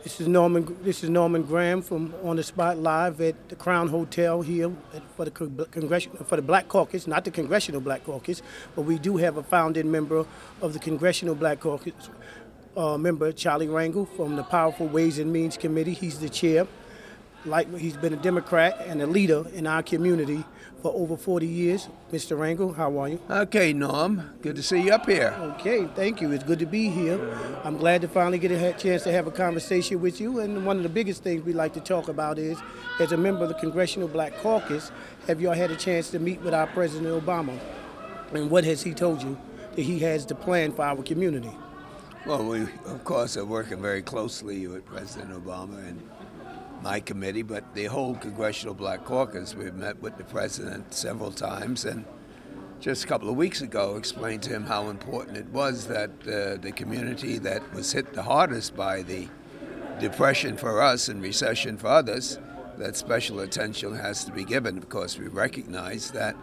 This is Norman Graham from On the Spot live at the Crown Hotel here for the for the Black Caucus, not the Congressional Black Caucus, but we do have a founding member of the Congressional Black Caucus, member Charlie Rangel from the powerful Ways and Means Committee. He's the chair. He's been a Democrat and a leader in our community for over 40 years. Mr. Rangel, how are you? Okay, Norm. Good to see you up here. Okay, thank you. It's good to be here. I'm glad to finally get a chance to have a conversation with you. And one of the biggest things we like to talk about is, as a member of the Congressional Black Caucus, have y'all had a chance to meet with our President Obama? And what has he told you that he has to plan for our community? Well, we, of course, are working very closely with President Obama and my committee, but the whole Congressional Black Caucus. We've met with the president several times, and just a couple of weeks ago explained to him how important it was that the community that was hit the hardest by the depression for us and recession for others, that special attention has to be given. Of course, we recognize that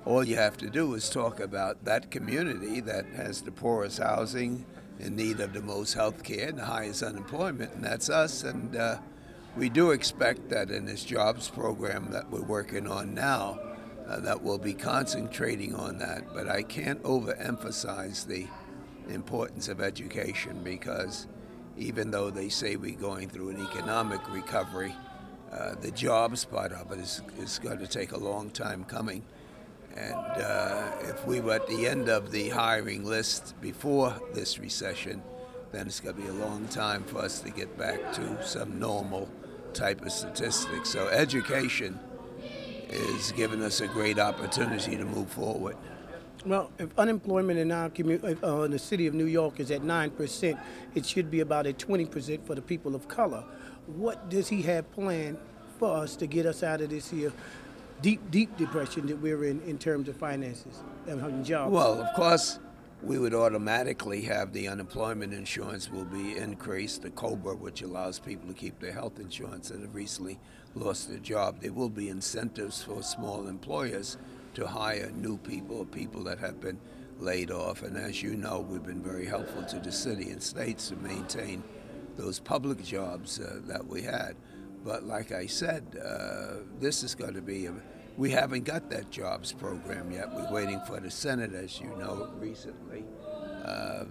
all you have to do is talk about that community that has the poorest housing, in need of the most health care, and the highest unemployment, and that's us. And we do expect that in this jobs program that we're working on now, that we'll be concentrating on that. But I can't overemphasize the importance of education, because even though they say we're going through an economic recovery, the jobs part of it is going to take a long time coming. And if we were at the end of the hiring list before this recession, then it's going to be a long time for us to get back to some normal type of statistics. So education is giving us a great opportunity to move forward. Well, if unemployment in our community, in the city of New York, is at 9%, it should be about at 20% for the people of color. What does he have planned for us to get us out of this here deep depression that we're in terms of finances and jobs? Well, of course, we would automatically have the unemployment insurance will be increased, the COBRA, which allows people to keep their health insurance that have recently lost their job. There will be incentives for small employers to hire new people, people that have been laid off. And as you know, we've been very helpful to the city and states to maintain those public jobs that we had. But like I said, this is going to be we haven't got that jobs program yet. We're waiting for the Senate, as you know, recently.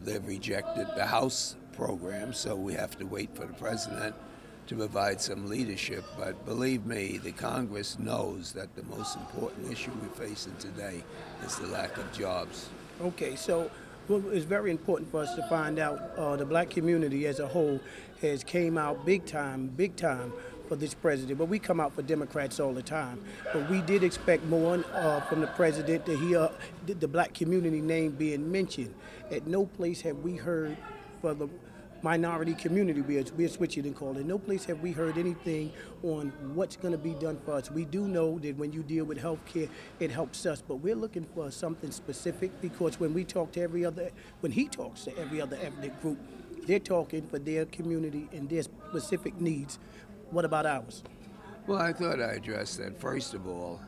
They've rejected the House program, so we have to wait for the president to provide some leadership. But believe me, the Congress knows that the most important issue we're facing today is the lack of jobs. Okay, so it's very important for us to find out the black community as a whole has came out big time for this president. But we come out for Democrats all the time. But we did expect more from the president to hear the black community name being mentioned. At no place have we heard for the minority community, we'll switch it and call it. No place have we heard anything on what's going to be done for us. We do know that when you deal with health care, it helps us, but we're looking for something specific, because when he talks to every other ethnic group, they're talking for their community and their specific needs. What about ours? Well, I thought I addressed that. First of all,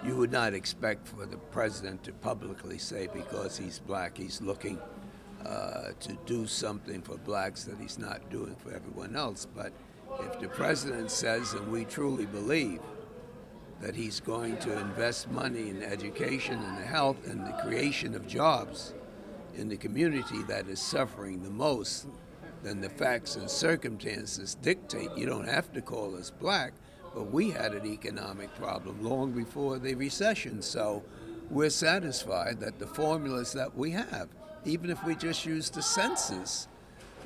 you would not expect for the president to publicly say because he's black, he's looking to do something for blacks that he's not doing for everyone else. But if the president says, and we truly believe, that he's going to invest money in education and the health and the creation of jobs in the community that is suffering the most, then the facts and circumstances dictate. You don't have to call us black, but we had an economic problem long before the recession. So we're satisfied that the formulas that we have, even if we just use the census,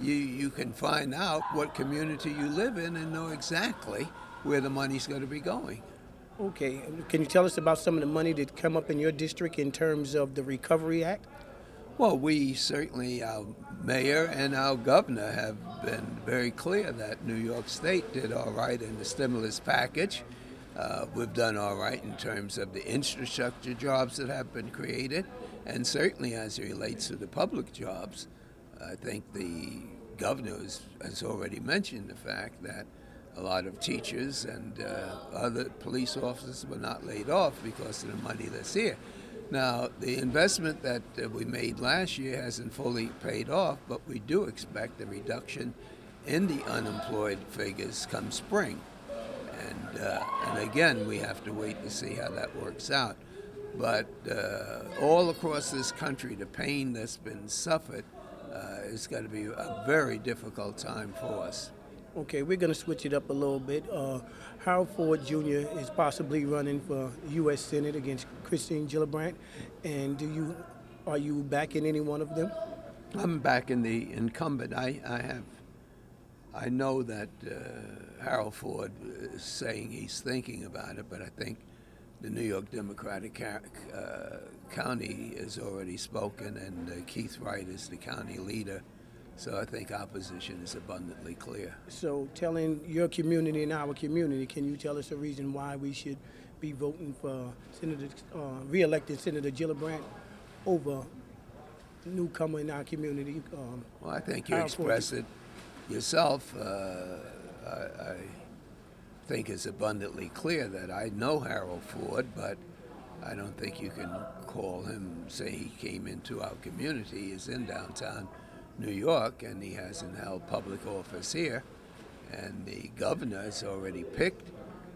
you can find out what community you live in and know exactly where the money's going to be going. Okay, can you tell us about some of the money that come up in your district in terms of the Recovery Act? Well, we certainly, our mayor and our governor have been very clear that New York State did all right in the stimulus package. We've done all right in terms of the infrastructure jobs that have been created, and certainly as it relates to the public jobs, I think the governor has already mentioned the fact that a lot of teachers and other police officers were not laid off because of the money that's here. Now, the investment that we made last year hasn't fully paid off, but we do expect a reduction in the unemployed figures come spring. And again, we have to wait to see how that works out. But all across this country, the pain that's been suffered is going to be a very difficult time for us. Okay, we're going to switch it up a little bit. Harold Ford Jr. is possibly running for U.S. Senate against Christine Gillibrand. And are you backing any one of them? I'm backing the incumbent. I know that Harold Ford is saying he's thinking about it, but I think the New York Democratic County has already spoken, and Keith Wright is the county leader. So I think opposition is abundantly clear. So telling your community and our community, can you tell us a reason why we should be voting for re-elected Senator Gillibrand over newcomer in our community? Well, I think you expressed it yourself. I think it's abundantly clear that I know Harold Ford, but I don't think you can call him, say he came into our community. He's in downtown New York, and he hasn't held public office here. And the governor has already picked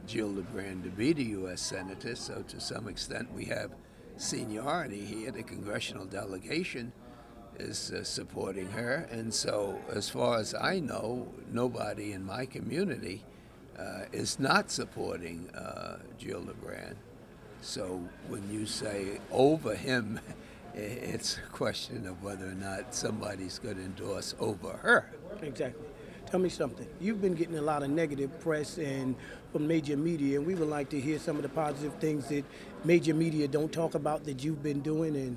Gillibrand to be the U.S. Senator, so to some extent we have seniority here. The congressional delegation is supporting her, and so as far as I know, nobody in my community is not supporting Gillibrand. So when you say over him, it's a question of whether or not somebody's going to endorse over her. Exactly. Tell me something. You've been getting a lot of negative press and from major media, and we would like to hear some of the positive things that major media don't talk about that you've been doing, and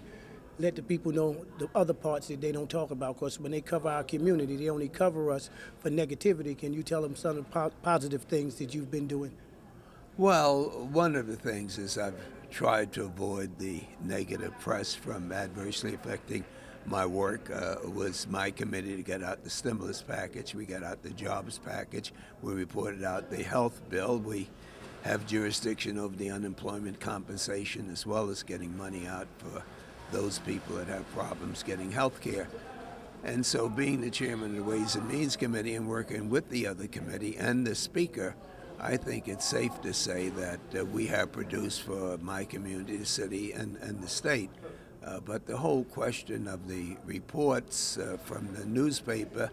let the people know the other parts that they don't talk about. Because when they cover our community, they only cover us for negativity. Can you tell them some of the positive things that you've been doing? Well, one of the things is I've tried to avoid the negative press from adversely affecting my work. Was my committee to get out the stimulus package. We got out the jobs package. We reported out the health bill. We have jurisdiction over the unemployment compensation, as well as getting money out for those people that have problems getting health care. And so being the chairman of the Ways and Means Committee and working with the other committee and the speaker, I think it's safe to say that we have produced for my community, the city, and the state. But the whole question of the reports from the newspaper,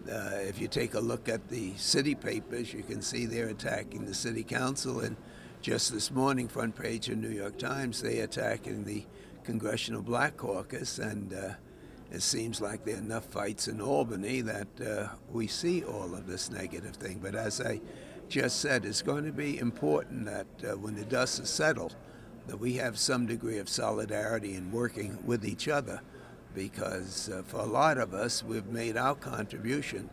if you take a look at the city papers, you can see they're attacking the city council. And just this morning, front page of New York Times, they're attacking the Congressional Black Caucus. And it seems like there are enough fights in Albany that we see all of this negative thing. But as I just said, it's going to be important that when the dust is settled, that we have some degree of solidarity in working with each other, because for a lot of us, we've made our contribution,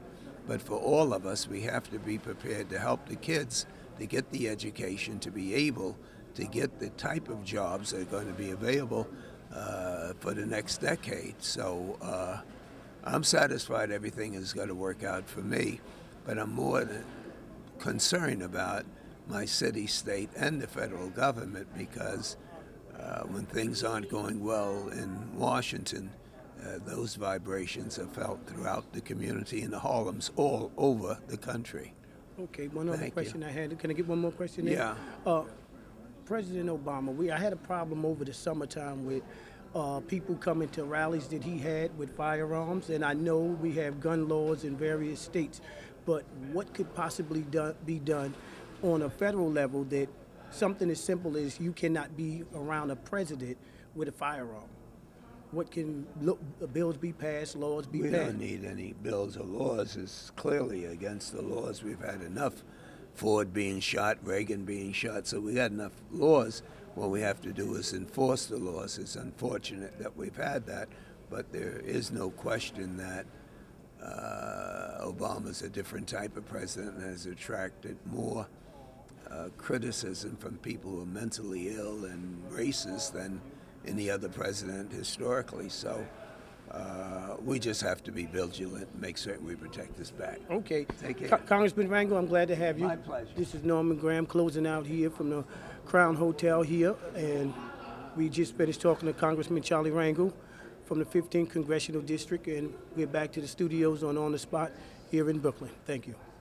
but for all of us, we have to be prepared to help the kids to get the education, to be able to get the type of jobs that are going to be available for the next decade. So I'm satisfied everything is going to work out for me, but I'm more concerned about my city, state, and the federal government, because when things aren't going well in Washington, those vibrations are felt throughout the community and the Harlems all over the country. Okay, one other question I had. Can I get one more question in? Yeah. President Obama, I had a problem over the summertime with people coming to rallies that he had with firearms, and I know we have gun laws in various states, but what could possibly be done on a federal level that something as simple as you cannot be around a president with a firearm? What can bills be passed, laws be passed? We don't need any bills or laws. It's clearly against the laws. We've had enough. Ford being shot, Reagan being shot, so we got enough laws. What we have to do is enforce the laws. It's unfortunate that we've had that, but there is no question that Obama's a different type of president and has attracted more criticism from people who are mentally ill and racist than any other president historically. So we just have to be vigilant and make certain we protect this back. Okay. Take care. Congressman Rangel, I'm glad to have you. My pleasure. This is Norman Graham closing out here from the Crown Hotel here, and we just finished talking to Congressman Charlie Rangel from the 15th Congressional District, and we're back to the studios on the Spot here in Brooklyn. Thank you.